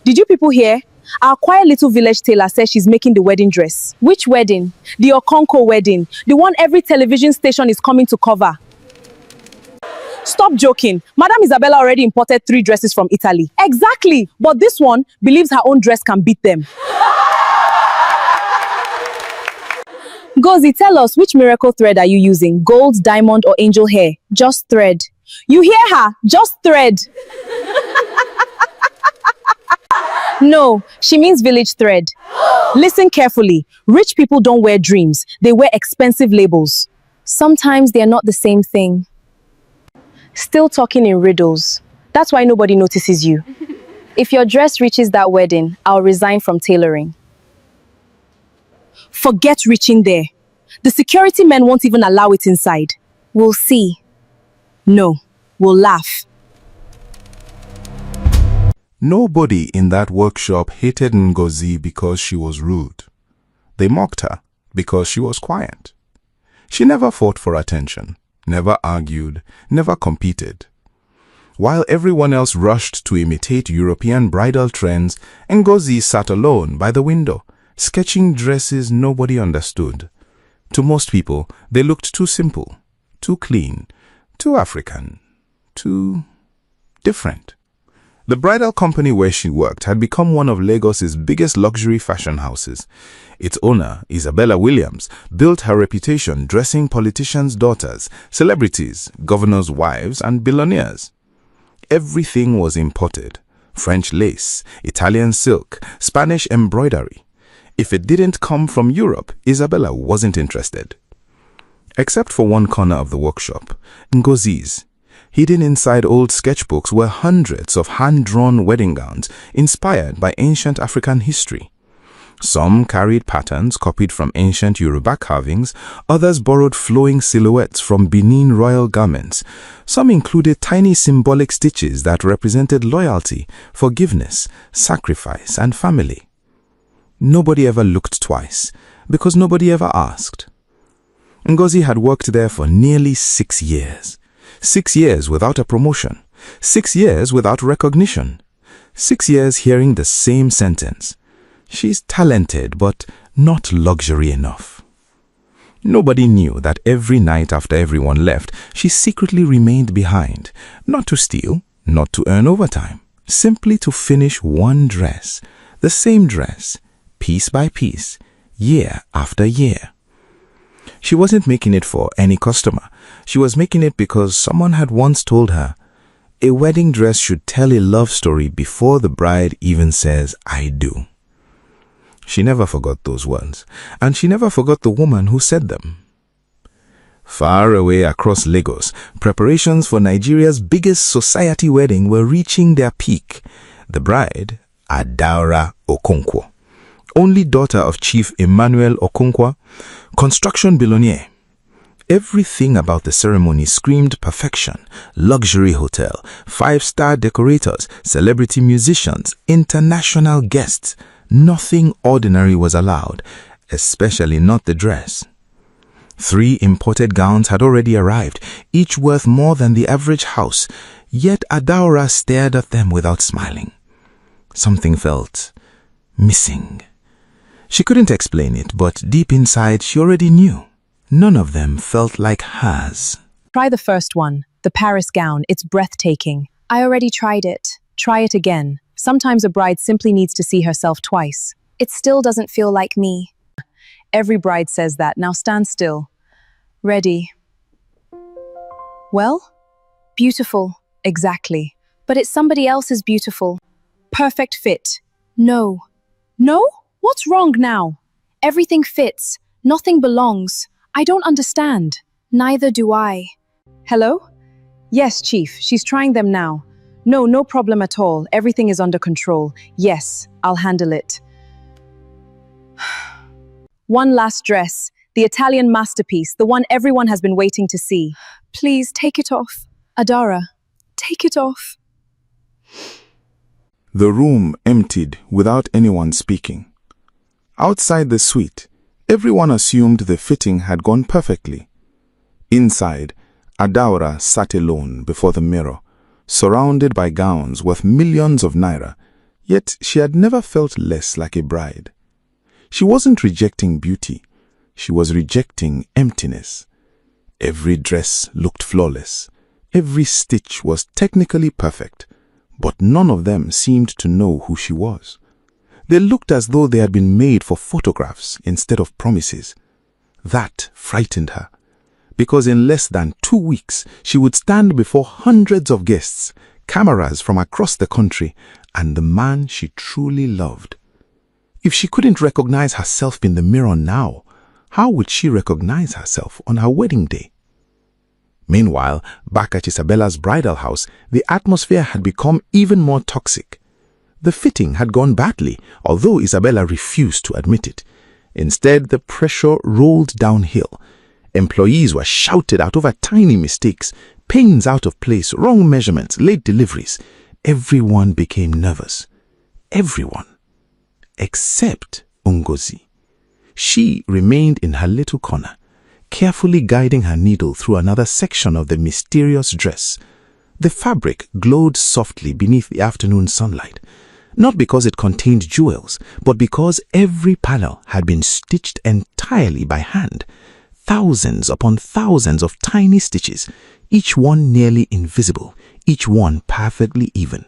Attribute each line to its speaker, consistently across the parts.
Speaker 1: Did you people hear? Our quiet little village tailor says she's making the wedding dress. Which wedding? The Okonko wedding. The one every television station is coming to cover. Stop joking. Madam Isabella already imported 3 dresses from Italy. Exactly. But this one believes her own dress can beat them. Gozi, tell us, which miracle thread are you using? Gold, diamond, or angel hair? Just thread. You hear her? Just thread. No, she means village thread. Listen carefully. Rich people don't wear dreams. They wear expensive labels. Sometimes they are not the same thing. Still talking in riddles. That's why nobody notices you. If your dress reaches that wedding, I'll resign from tailoring. Forget reaching there. The security men won't even allow it inside. We'll see. No, we'll laugh.
Speaker 2: Nobody in that workshop hated Ngozi because she was rude. They mocked her because she was quiet. She never fought for attention, never argued, never competed. While everyone else rushed to imitate European bridal trends, Ngozi sat alone by the window, sketching dresses nobody understood. To most people, they looked too simple, too clean, too African, too different. The bridal company where she worked had become one of Lagos's biggest luxury fashion houses. Its owner, Isabella Williams, built her reputation dressing politicians' daughters, celebrities, governors' wives, and billionaires. Everything was imported: French lace, Italian silk, Spanish embroidery. If it didn't come from Europe, Isabella wasn't interested. Except for one corner of the workshop, Ngozi's. Hidden inside old sketchbooks were hundreds of hand-drawn wedding gowns inspired by ancient African history. Some carried patterns copied from ancient Yoruba carvings, others borrowed flowing silhouettes from Benin royal garments. Some included tiny symbolic stitches that represented loyalty, forgiveness, sacrifice, and family. Nobody ever looked twice, because nobody ever asked. Ngozi had worked there for nearly 6 years. 6 years without a promotion. 6 years without recognition. 6 years hearing the same sentence: she's talented, but not luxury enough. Nobody knew that every night after everyone left, she secretly remained behind, not to steal, not to earn overtime, simply to finish one dress, the same dress, piece by piece, year after year. She wasn't making it for any customer. She was making it because someone had once told her, a wedding dress should tell a love story before the bride even says, I do. She never forgot those words, and she never forgot the woman who said them. Far away across Lagos, preparations for Nigeria's biggest society wedding were reaching their peak. The bride, Adaora Okonkwo, only daughter of Chief Emmanuel Okonkwo, construction billionaire. Everything about the ceremony screamed perfection: luxury hotel, 5-star decorators, celebrity musicians, international guests. Nothing ordinary was allowed, especially not the dress. 3 imported gowns had already arrived, each worth more than the average house, yet Adaora stared at them without smiling. Something felt missing. She couldn't explain it, but deep inside she already knew. None of them felt like hers.
Speaker 1: Try the first one, the Paris gown. It's breathtaking. I already tried it. Try it again. Sometimes a bride simply needs to see herself twice. It still doesn't feel like me. Every bride says that. Now stand still. Ready. Well, beautiful. Exactly. But it's somebody else's beautiful. Perfect fit. No. No? What's wrong now? Everything fits. Nothing belongs. I don't understand. Neither do I. Hello? Yes, Chief. She's trying them now. No problem at all. Everything is under control. Yes, I'll handle it. One last dress. The Italian masterpiece. The one everyone has been waiting to see. Please, take it off. Adaora, take it off.
Speaker 2: The room emptied without anyone speaking. Outside the suite, everyone assumed the fitting had gone perfectly. Inside, Adaora sat alone before the mirror, surrounded by gowns worth millions of naira, Yet she had never felt less like a bride. She wasn't rejecting beauty. She was rejecting emptiness. Every dress looked flawless. Every stitch was technically perfect, but none of them seemed to know who she was. They looked as though they had been made for photographs instead of promises. That frightened her, because in less than 2 weeks, she would stand before hundreds of guests, cameras from across the country, and the man she truly loved. If she couldn't recognize herself in the mirror now, how would she recognize herself on her wedding day? Meanwhile, back at Isabella's bridal house, the atmosphere had become even more toxic. The fitting had gone badly, although Isabella refused to admit it. Instead, the pressure rolled downhill. Employees were shouted at over tiny mistakes, pins out of place, wrong measurements, late deliveries. Everyone became nervous. Everyone. Except Ngozi. She remained in her little corner, carefully guiding her needle through another section of the mysterious dress. The fabric glowed softly beneath the afternoon sunlight, not because it contained jewels, but because every panel had been stitched entirely by hand. Thousands upon thousands of tiny stitches, each one nearly invisible, each one perfectly even.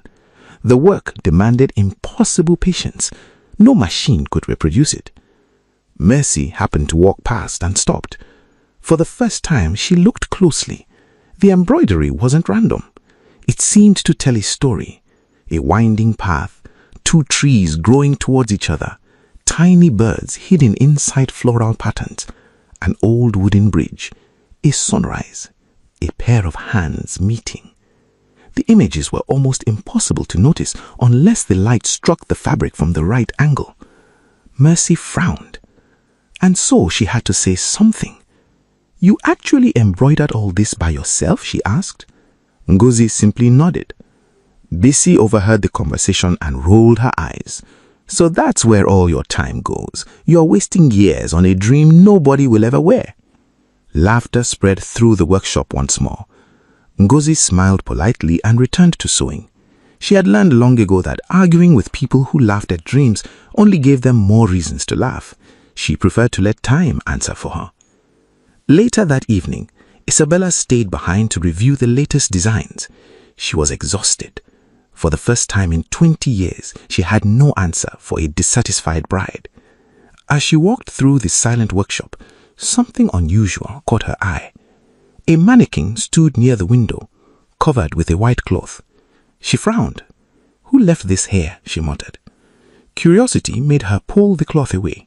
Speaker 2: The work demanded impossible patience. No machine could reproduce it. Mercy happened to walk past and stopped. For the first time, she looked closely. The embroidery wasn't random. It seemed to tell a story. A winding path, 2 trees growing towards each other, tiny birds hidden inside floral patterns, an old wooden bridge, a sunrise, a pair of hands meeting. The images were almost impossible to notice unless the light struck the fabric from the right angle. Mercy frowned, and so she had to say something. "You actually embroidered all this by yourself?" she asked. Ngozi simply nodded. Bisi overheard the conversation and rolled her eyes. "So that's where all your time goes. You're wasting years on a dream nobody will ever wear." Laughter spread through the workshop once more. Ngozi smiled politely and returned to sewing. She had learned long ago that arguing with people who laughed at dreams only gave them more reasons to laugh. She preferred to let time answer for her. Later that evening, Isabella stayed behind to review the latest designs. She was exhausted. For the first time in 20 years, she had no answer for a dissatisfied bride. As she walked through the silent workshop, something unusual caught her eye. A mannequin stood near the window, covered with a white cloth. She frowned. "Who left this here?" she muttered. Curiosity made her pull the cloth away.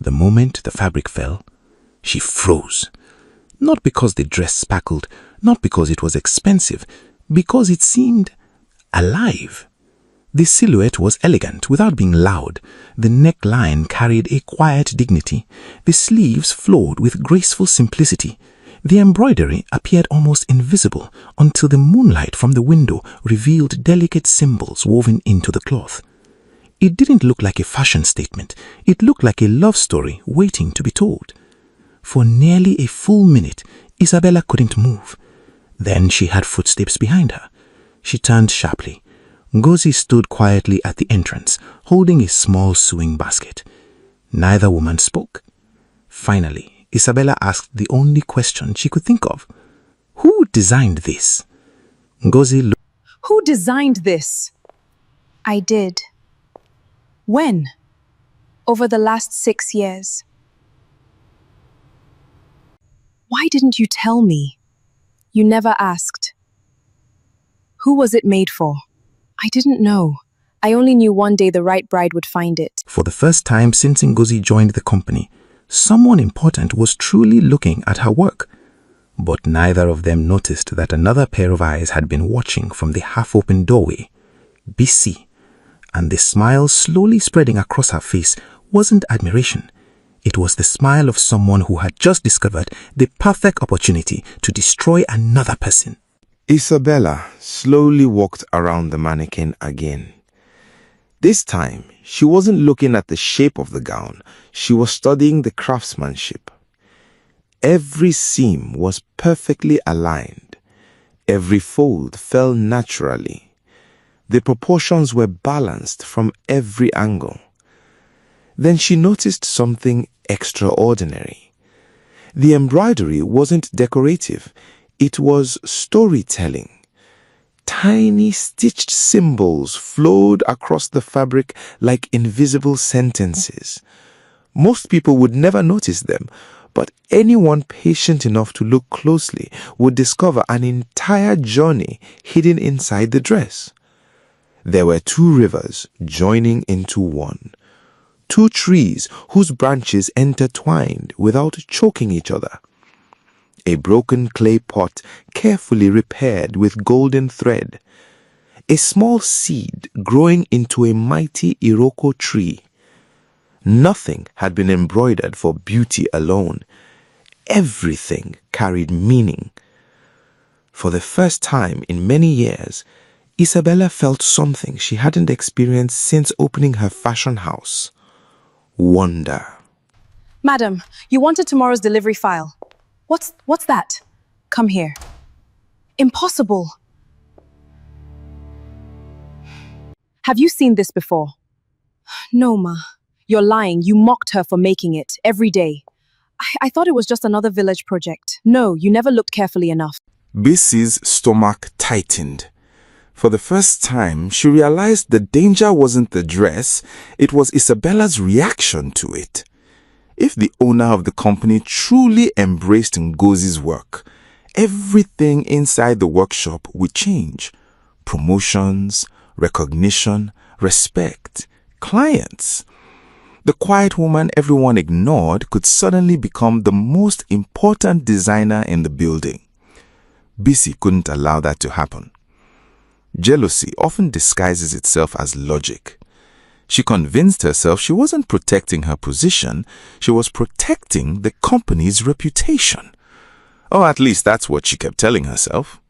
Speaker 2: The moment the fabric fell, she froze. Not because the dress sparkled, not because it was expensive, because it seemed alive. The silhouette was elegant without being loud. The neckline carried a quiet dignity. The sleeves flowed with graceful simplicity. The embroidery appeared almost invisible until the moonlight from the window revealed delicate symbols woven into the cloth. It didn't look like a fashion statement. It looked like a love story waiting to be told. For nearly a full minute, Isabella couldn't move. Then she heard footsteps behind her. She turned sharply. Ngozi stood quietly at the entrance, holding a small sewing basket. Neither woman spoke. Finally, Isabella asked the only question she could think of. "Who designed this?" Ngozi looked.
Speaker 1: Who designed this? I did. When? Over the last 6 years. Why didn't you tell me? You never asked. Who was it made for? I didn't know. I only knew one day the right bride would find it.
Speaker 2: For the first time since Ngozi joined the company, someone important was truly looking at her work. But neither of them noticed that another pair of eyes had been watching from the half-open doorway. Bisi. And the smile slowly spreading across her face wasn't admiration. It was the smile of someone who had just discovered the perfect opportunity to destroy another person.
Speaker 3: Isabella slowly walked around the mannequin again. This time, she wasn't looking at the shape of the gown. She was studying the craftsmanship. Every seam was perfectly aligned. Every fold fell naturally. The proportions were balanced from every angle. Then she noticed something extraordinary. The embroidery wasn't decorative, it was storytelling. Tiny stitched symbols flowed across the fabric like invisible sentences. Most people would never notice them, but anyone patient enough to look closely would discover an entire journey hidden inside the dress. There were two rivers joining into one. Two trees whose branches intertwined without choking each other. A broken clay pot carefully repaired with golden thread. A small seed growing into a mighty Iroko tree. Nothing had been embroidered for beauty alone. Everything carried meaning. For the first time in many years, Isabella felt something she hadn't experienced since opening her fashion house. Wonder.
Speaker 1: Madam, you wanted tomorrow's delivery file. What's that? Come here. Impossible. Have you seen this before? No, Ma. You're lying. You mocked her for making it every day. I thought it was just another village project. No, you never looked carefully enough.
Speaker 2: Bissie's stomach tightened. For the first time, she realized the danger wasn't the dress, it was Isabella's reaction to it. If the owner of the company truly embraced Ngozi's work, everything inside the workshop would change. Promotions, recognition, respect, clients. The quiet woman everyone ignored could suddenly become the most important designer in the building. Bissie couldn't allow that to happen. Jealousy often disguises itself as logic. She convinced herself she wasn't protecting her position, she was protecting the company's reputation. Or at least that's what she kept telling herself.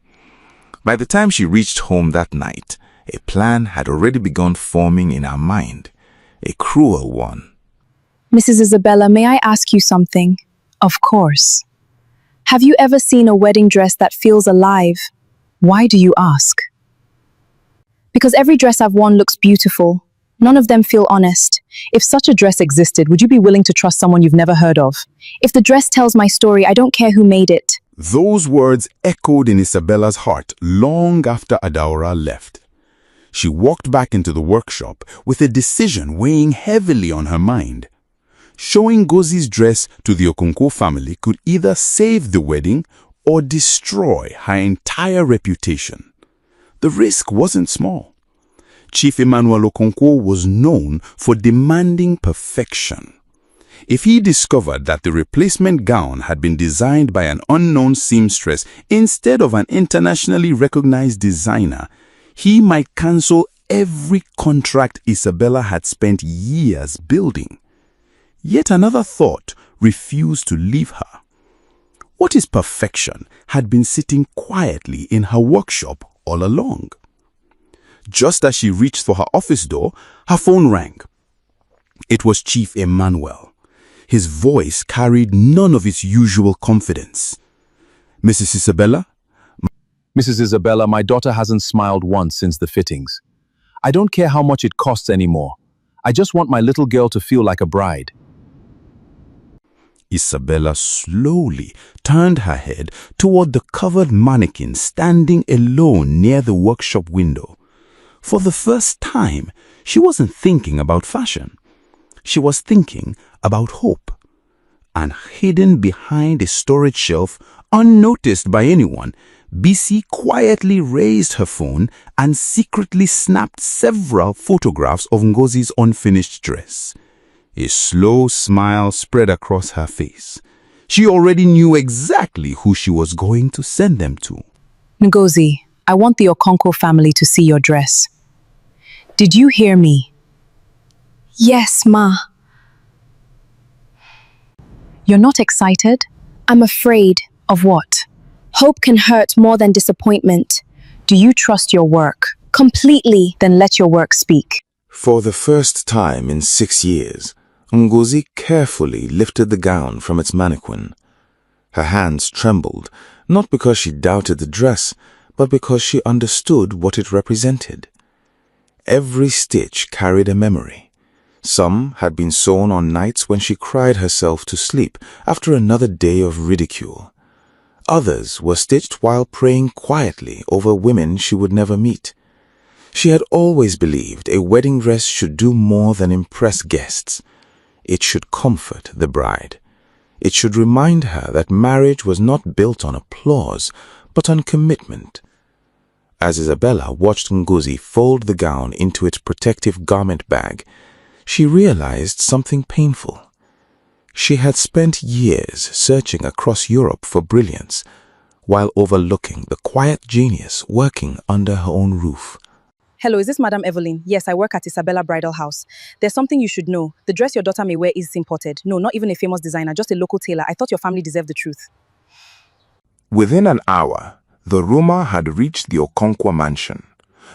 Speaker 2: By the time she reached home that night, a plan had already begun forming in her mind. A cruel one.
Speaker 1: Mrs. Isabella, may I ask you something? Of course. Have you ever seen a wedding dress that feels alive? Why do you ask? Because every dress I've worn looks beautiful. None of them feel honest. If such a dress existed, would you be willing to trust someone you've never heard of? If the dress tells my story, I don't care who made it.
Speaker 2: Those words echoed in Isabella's heart long after Adaora left. She walked back into the workshop with a decision weighing heavily on her mind. Showing Ngozi's dress to the Okonkwo family could either save the wedding or destroy her entire reputation. The risk wasn't small. Chief Emmanuel Okonkwo was known for demanding perfection. If he discovered that the replacement gown had been designed by an unknown seamstress instead of an internationally recognized designer, he might cancel every contract Isabella had spent years building. Yet another thought refused to leave her. What is perfection had been sitting quietly in her workshop all along. Just as she reached for her office door, her phone rang. It was Chief Emmanuel. His voice carried none of its usual confidence. Mrs. Isabella?
Speaker 4: Mrs. Isabella, my daughter hasn't smiled once since the fittings. I don't care how much it costs anymore. I just want my little girl to feel like a bride.
Speaker 2: Isabella slowly turned her head toward the covered mannequin standing alone near the workshop window. For the first time, she wasn't thinking about fashion. She was thinking about hope. And hidden behind a storage shelf, unnoticed by anyone, Bissie quietly raised her phone and secretly snapped several photographs of Ngozi's unfinished dress. A slow smile spread across her face. She already knew exactly who she was going to send them to.
Speaker 1: Ngozi, I want the Okonkwo family to see your dress. Did you hear me? Yes, Ma. You're not excited? I'm afraid. Of what? Hope can hurt more than disappointment. Do you trust your work? Completely, then let your work speak.
Speaker 3: For the first time in 6 years, Ngozi carefully lifted the gown from its mannequin. Her hands trembled, not because she doubted the dress, but because she understood what it represented. Every stitch carried a memory. Some had been sewn on nights when she cried herself to sleep after another day of ridicule. Others were stitched while praying quietly over women she would never meet. She had always believed a wedding dress should do more than impress guests. It should comfort the bride. It should remind her that marriage was not built on applause, but on commitment. As Isabella watched Ngozi fold the gown into its protective garment bag, she realized something painful. She had spent years searching across Europe for brilliance, while overlooking the quiet genius working under her own roof.
Speaker 1: Hello, is this Madam Evelyn? Yes, I work at Isabella Bridal House. There's something you should know. The dress your daughter may wear is imported. No, not even a famous designer, just a local tailor. I thought your family deserved the truth.
Speaker 2: Within an hour, the rumor had reached the Okonkwo mansion.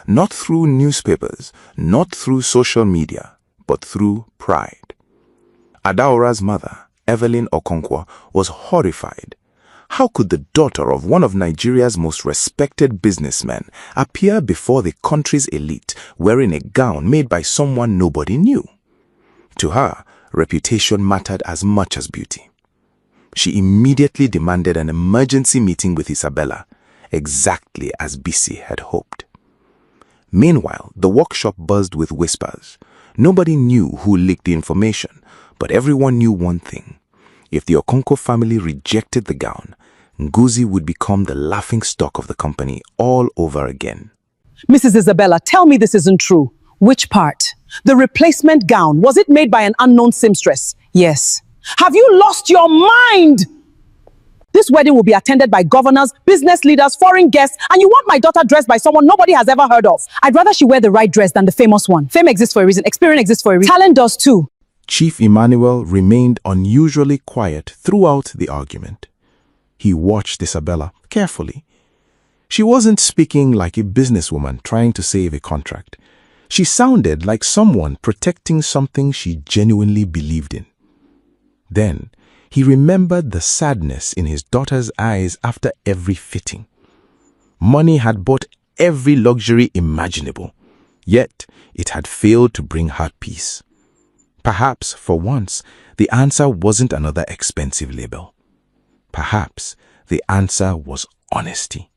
Speaker 2: Not through newspapers, not through social media, but through pride. Adaora's mother, Evelyn Okonkwo, was horrified. How could the daughter of one of Nigeria's most respected businessmen appear before the country's elite wearing a gown made by someone nobody knew? To her, reputation mattered as much as beauty. She immediately demanded an emergency meeting with Isabella, exactly as Bisi had hoped. Meanwhile, the workshop buzzed with whispers. Nobody knew who leaked the information, but everyone knew one thing. If the Okonkwo family rejected the gown, Ngozi would become the laughingstock of the company all over again.
Speaker 5: Mrs. Isabella, tell me this isn't true.
Speaker 1: Which part?
Speaker 5: The replacement gown, was it made by an unknown seamstress?
Speaker 1: Yes.
Speaker 5: Have you lost your mind? This wedding will be attended by governors, business leaders, foreign guests, and you want my daughter dressed by someone nobody has ever heard of.
Speaker 1: I'd rather she wear the right dress than the famous one. Fame exists for a reason. Experience exists for a reason.
Speaker 5: Talent does too.
Speaker 2: Chief Emmanuel remained unusually quiet throughout the argument. He watched Isabella carefully. She wasn't speaking like a businesswoman trying to save a contract. She sounded like someone protecting something she genuinely believed in. Then, he remembered the sadness in his daughter's eyes after every fitting. Money had bought every luxury imaginable, yet it had failed to bring her peace. Perhaps, for once, the answer wasn't another expensive label. Perhaps the answer was honesty.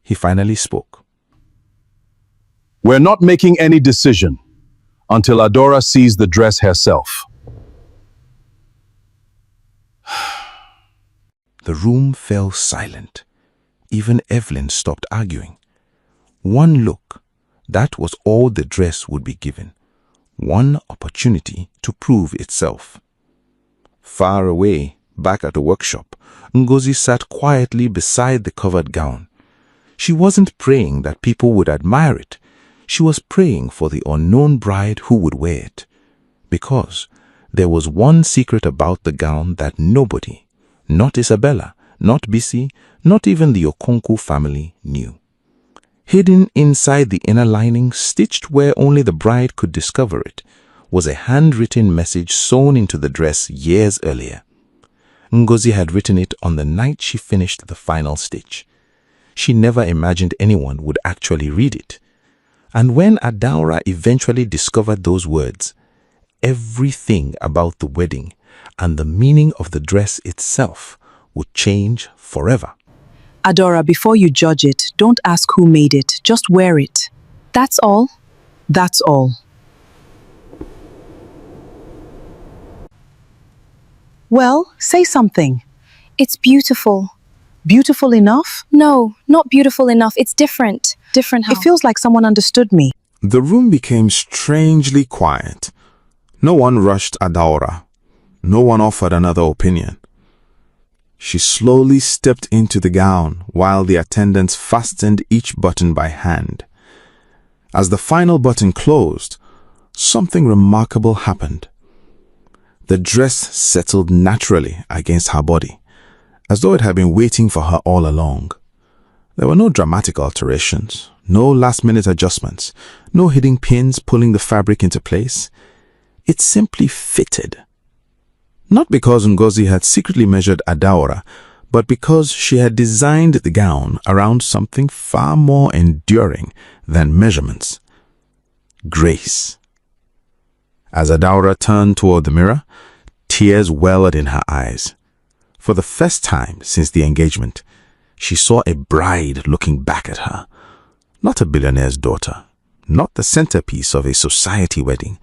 Speaker 2: He finally spoke.
Speaker 4: We're not making any decision until Adora sees the dress herself.
Speaker 2: The room fell silent. Even Evelyn stopped arguing. One look, that was all the dress would be given. One opportunity to prove itself. Far away, back at the workshop, Ngozi sat quietly beside the covered gown. She wasn't praying that people would admire it. She was praying for the unknown bride who would wear it. Because there was one secret about the gown that nobody, not Isabella, not Bisi, not even the Okonkwo family knew. Hidden inside the inner lining, stitched where only the bride could discover it, was a handwritten message sewn into the dress years earlier. Ngozi had written it on the night she finished the final stitch. She never imagined anyone would actually read it. And when Adaora eventually discovered those words, everything about the wedding and the meaning of the dress itself would change forever.
Speaker 1: Adora, before you judge it, don't ask who made it. Just wear it. That's all. That's all.
Speaker 5: Well, say something.
Speaker 1: It's beautiful.
Speaker 5: Beautiful enough?
Speaker 1: No, not beautiful enough. It's different. Different how?
Speaker 5: It feels like someone understood me.
Speaker 2: The room became strangely quiet. No one rushed Adaora. No one offered another opinion. She slowly stepped into the gown while the attendants fastened each button by hand. As the final button closed, something remarkable happened. The dress settled naturally against her body, as though it had been waiting for her all along. There were no dramatic alterations, no last-minute adjustments, no hidden pins pulling the fabric into place. It simply fitted. Not because Ngozi had secretly measured Adaora, but because she had designed the gown around something far more enduring than measurements. grace. As Adaura turned toward the mirror, tears welled in her eyes. For the first time since the engagement, she saw a bride looking back at her. Not a billionaire's daughter, not the centerpiece of a society wedding,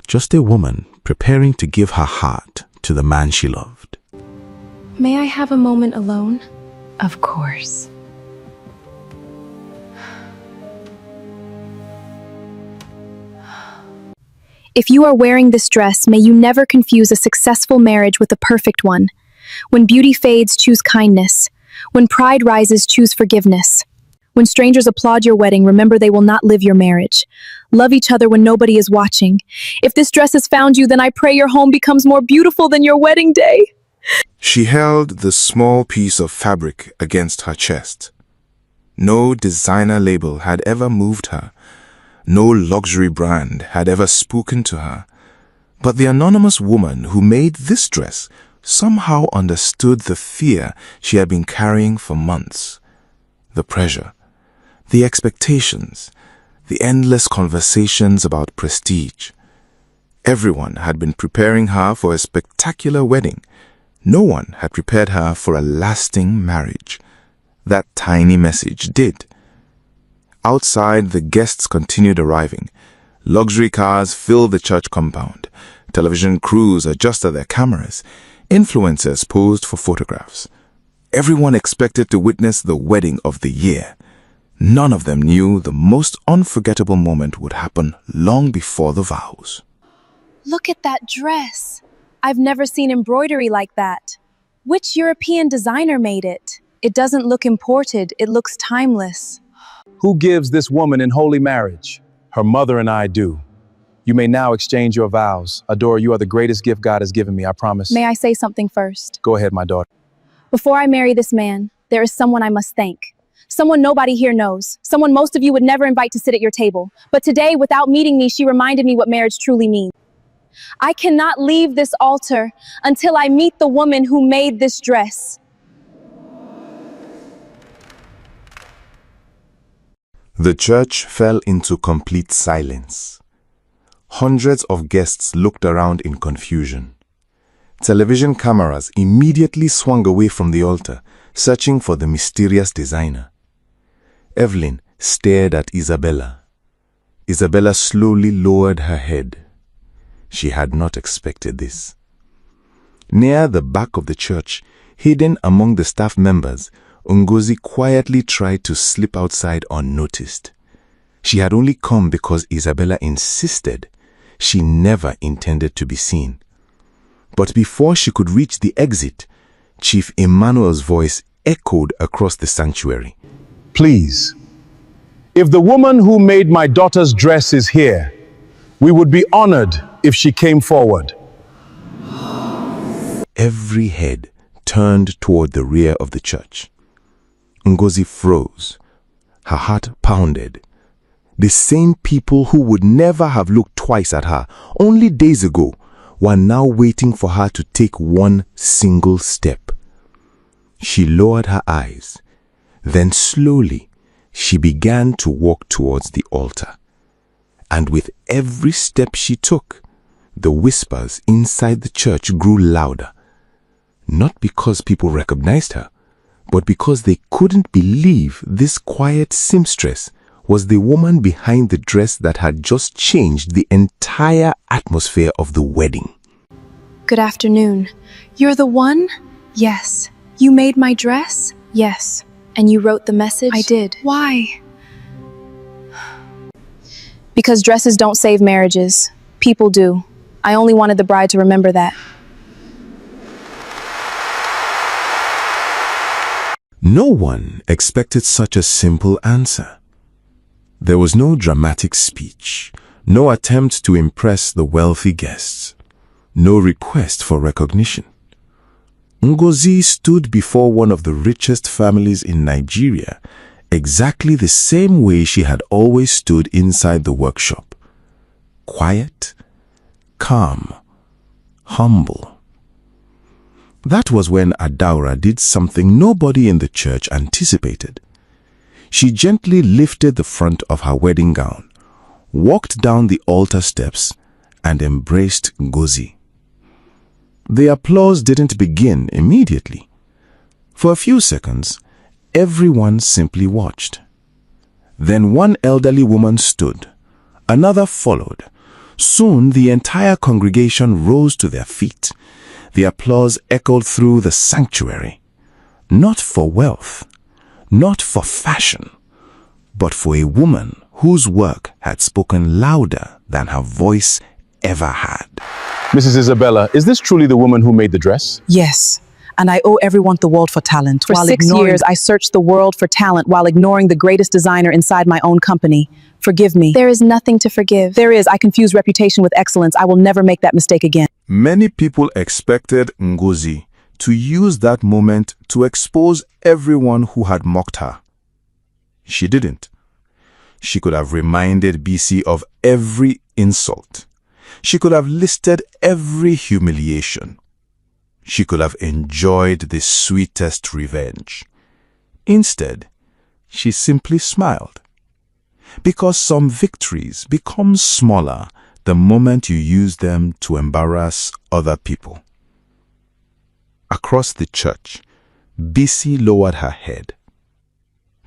Speaker 2: just a woman preparing to give her heart to the man she loved.
Speaker 1: May I have a moment alone?
Speaker 6: Of course.
Speaker 1: If you are wearing this dress, may you never confuse a successful marriage with a perfect one. When beauty fades, choose kindness. When pride rises, choose forgiveness. When strangers applaud your wedding, remember they will not live your marriage. Love each other when nobody is watching. If this dress has found you, then I pray your home becomes more beautiful than your wedding day.
Speaker 3: She held the small piece of fabric against her chest. No designer label had ever moved her. No luxury brand had ever spoken to her. But the anonymous woman who made this dress somehow understood the fear she had been carrying for months. The pressure, the expectations, the endless conversations about prestige. Everyone had been preparing her for a spectacular wedding. No one had prepared her for a lasting marriage. That tiny message did. Outside, the guests continued arriving. Luxury cars filled the church compound. Television crews adjusted their cameras. Influencers posed for photographs. Everyone expected to witness the wedding of the year. None of them knew the most unforgettable moment would happen long before the vows.
Speaker 1: Look at that dress. I've never seen embroidery like that. Which European designer made it? It doesn't look imported, it looks timeless.
Speaker 4: Who gives this woman in holy marriage? Her mother and I do. You may now exchange your vows. Adora, you are the greatest gift God has given me, I promise.
Speaker 1: May I say something first?
Speaker 4: Go ahead, my daughter.
Speaker 1: Before I marry this man, there is someone I must thank. Someone nobody here knows. Someone most of you would never invite to sit at your table. But today, without meeting me, she reminded me what marriage truly means. I cannot leave this altar until I meet the woman who made this dress.
Speaker 2: The church fell into complete silence. Hundreds of guests looked around in confusion. Television cameras immediately swung away from the altar, searching for the mysterious designer. Evelyn stared at Isabella. Isabella slowly lowered her head. She had not expected this. Near the back of the church, hidden among the staff members, Ngozi quietly tried to slip outside unnoticed. She had only come because Isabella insisted. She never intended to be seen. But before she could reach the exit, Chief Emmanuel's voice echoed across the sanctuary.
Speaker 4: Please, if the woman who made my daughter's dress is here, we would be honored if she came forward.
Speaker 2: Every head turned toward the rear of the church. Ngozi froze. Her heart pounded. The same people who would never have looked twice at her only days ago were now waiting for her to take one single step. She lowered her eyes. Then slowly, she began to walk towards the altar. And with every step she took, the whispers inside the church grew louder. Not because people recognized her, but because they couldn't believe this quiet seamstress was the woman behind the dress that had just changed the entire atmosphere of the wedding.
Speaker 1: Good afternoon. You're the one? Yes. You made my dress? Yes. And you wrote the message? I did. Why? Because dresses don't save marriages. People do. I only wanted the bride to remember that.
Speaker 2: No one expected such a simple answer. There was no dramatic speech, no attempt to impress the wealthy guests, no request for recognition. Ngozi stood before one of the richest families in Nigeria, exactly the same way she had always stood inside the workshop. Quiet, calm, humble. That was when Adaura did something nobody in the church anticipated. She gently lifted the front of her wedding gown, walked down the altar steps and embraced Ngozi. The applause didn't begin immediately. For a few seconds, everyone simply watched. Then one elderly woman stood. Another followed. Soon the entire congregation rose to their feet. The applause echoed through the sanctuary. Not for wealth, not for fashion, but for a woman whose work had spoken louder than her voice ever had.
Speaker 4: Mrs. Isabella, is this truly the woman who made the dress?
Speaker 5: Yes, and I owe everyone the world for talent.
Speaker 1: For 6 years, I searched the world for talent while ignoring the greatest designer inside my own company. Forgive me. There is nothing to forgive. There is. I confuse reputation with excellence. I will never make that mistake again.
Speaker 2: Many people expected Ngozi to use that moment to expose everyone who had mocked her. She didn't. She could have reminded BC of every insult. She could have listed every humiliation. She could have enjoyed the sweetest revenge. Instead, she simply smiled. Because some victories become smaller the moment you use them to embarrass other people. Across the church, BC lowered her head.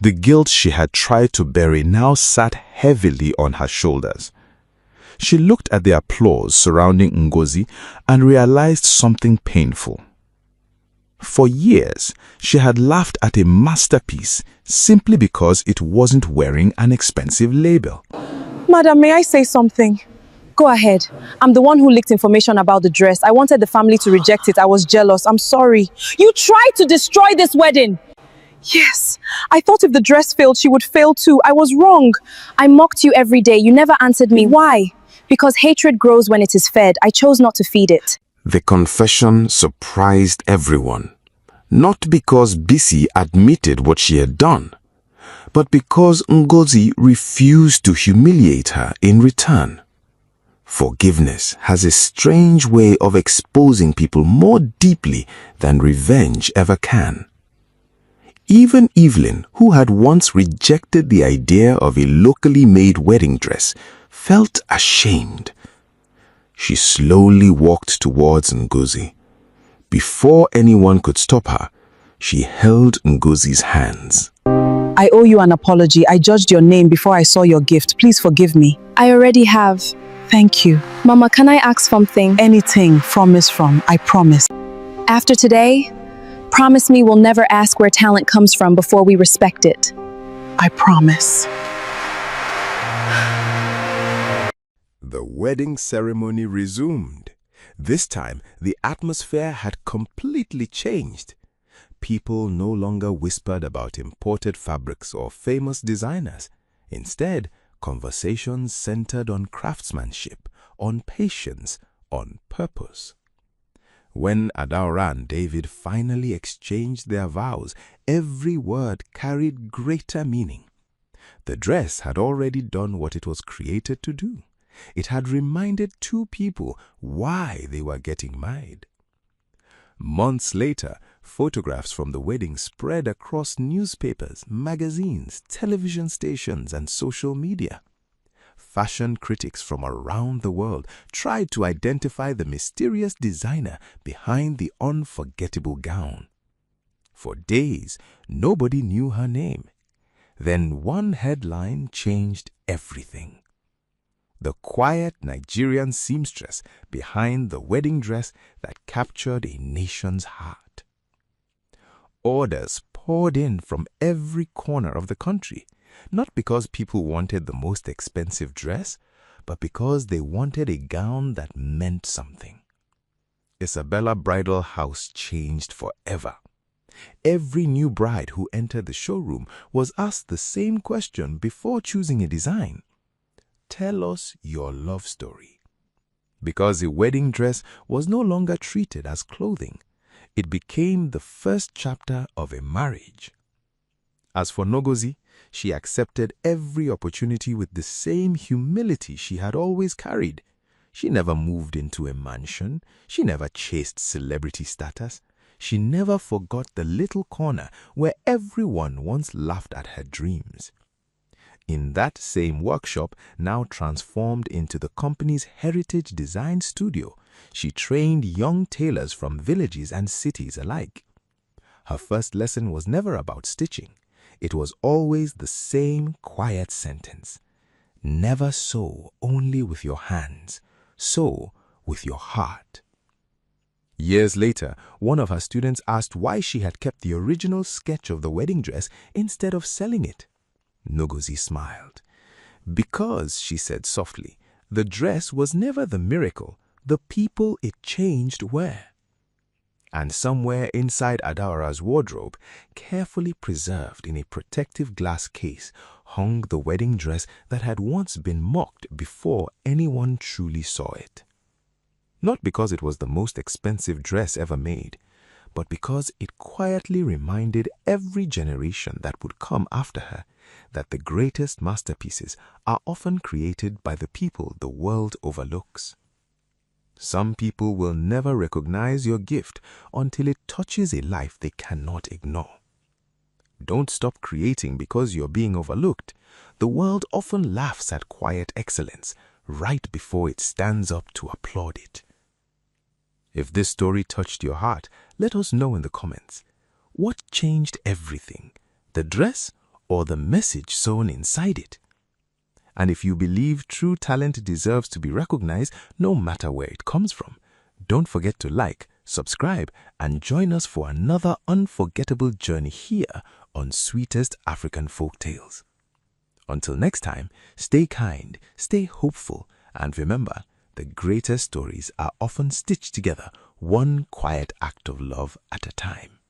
Speaker 2: The guilt she had tried to bury now sat heavily on her shoulders. She looked at the applause surrounding Ngozi and realized something painful. For years, she had laughed at a masterpiece simply because it wasn't wearing an expensive label.
Speaker 5: Madam, may I say something?
Speaker 1: Go ahead. I'm the one who leaked information about the dress. I wanted the family to reject it. I was jealous. I'm sorry.
Speaker 5: You tried to destroy this wedding!
Speaker 1: Yes. I thought if the dress failed, she would fail too. I was wrong. I mocked you every day. You never answered me. Why? Because hatred grows when it is fed. I chose not to feed it.
Speaker 3: The confession surprised everyone, not because BC admitted what she had done, but because Ngozi refused to humiliate her in return. Forgiveness has a strange way of exposing people more deeply than revenge ever can. Even Evelyn, who had once rejected the idea of a locally made wedding dress, felt ashamed. She slowly walked towards Ngozi. Before anyone could stop her, she held Ngozi's hands.
Speaker 5: I owe you an apology. I judged your name before I saw your gift. Please forgive me.
Speaker 1: I already have.
Speaker 5: Thank you.
Speaker 1: Mama, can I ask something?
Speaker 5: Anything I promise.
Speaker 1: After today, promise me we'll never ask where talent comes from before we respect it.
Speaker 5: I promise.
Speaker 2: The wedding ceremony resumed. This time, the atmosphere had completely changed. People no longer whispered about imported fabrics or famous designers. Instead, conversations centered on craftsmanship, on patience, on purpose. When Adaora and David finally exchanged their vows, every word carried greater meaning. The dress had already done what it was created to do. It had reminded two people why they were getting married. Months later, photographs from the wedding spread across newspapers, magazines, television stations, and social media. Fashion critics from around the world tried to identify the mysterious designer behind the unforgettable gown. For days, nobody knew her name. Then one headline changed everything. The quiet Nigerian seamstress behind the wedding dress that captured a nation's heart. Orders poured in from every corner of the country, not because people wanted the most expensive dress, but because they wanted a gown that meant something. Isabella Bridal House changed forever. Every new bride who entered the showroom was asked the same question before choosing a design. Tell us your love story. Because a wedding dress was no longer treated as clothing, it became the first chapter of a marriage. As for Ngozi, she accepted every opportunity with the same humility she had always carried. She never moved into a mansion. She never chased celebrity status. She never forgot the little corner where everyone once laughed at her dreams. in that same workshop, now transformed into the company's heritage design studio, she trained young tailors from villages and cities alike. Her first lesson was never about stitching. It was always the same quiet sentence. Never sew only with your hands, sew with your heart. Years later, one of her students asked why she had kept the original sketch of the wedding dress instead of selling it. Ngozi smiled. Because, she said softly, the dress was never the miracle, the people it changed were. And somewhere inside Adaora's wardrobe, carefully preserved in a protective glass case, hung the wedding dress that had once been mocked before anyone truly saw it. Not because it was the most expensive dress ever made, but because it quietly reminded every generation that would come after her that the greatest masterpieces are often created by the people the world overlooks. Some people will never recognize your gift until it touches a life they cannot ignore. Don't stop creating because you're being overlooked. The world often laughs at quiet excellence right before it stands up to applaud it. If this story touched your heart, let us know in the comments. What changed everything? The dress or the message sewn inside it? And if you believe true talent deserves to be recognized no matter where it comes from, don't forget to like, subscribe, and join us for another unforgettable journey here on Sweetest African Folktales. Until next time, stay kind, stay hopeful, and remember, the greatest stories are often stitched together, one quiet act of love at a time.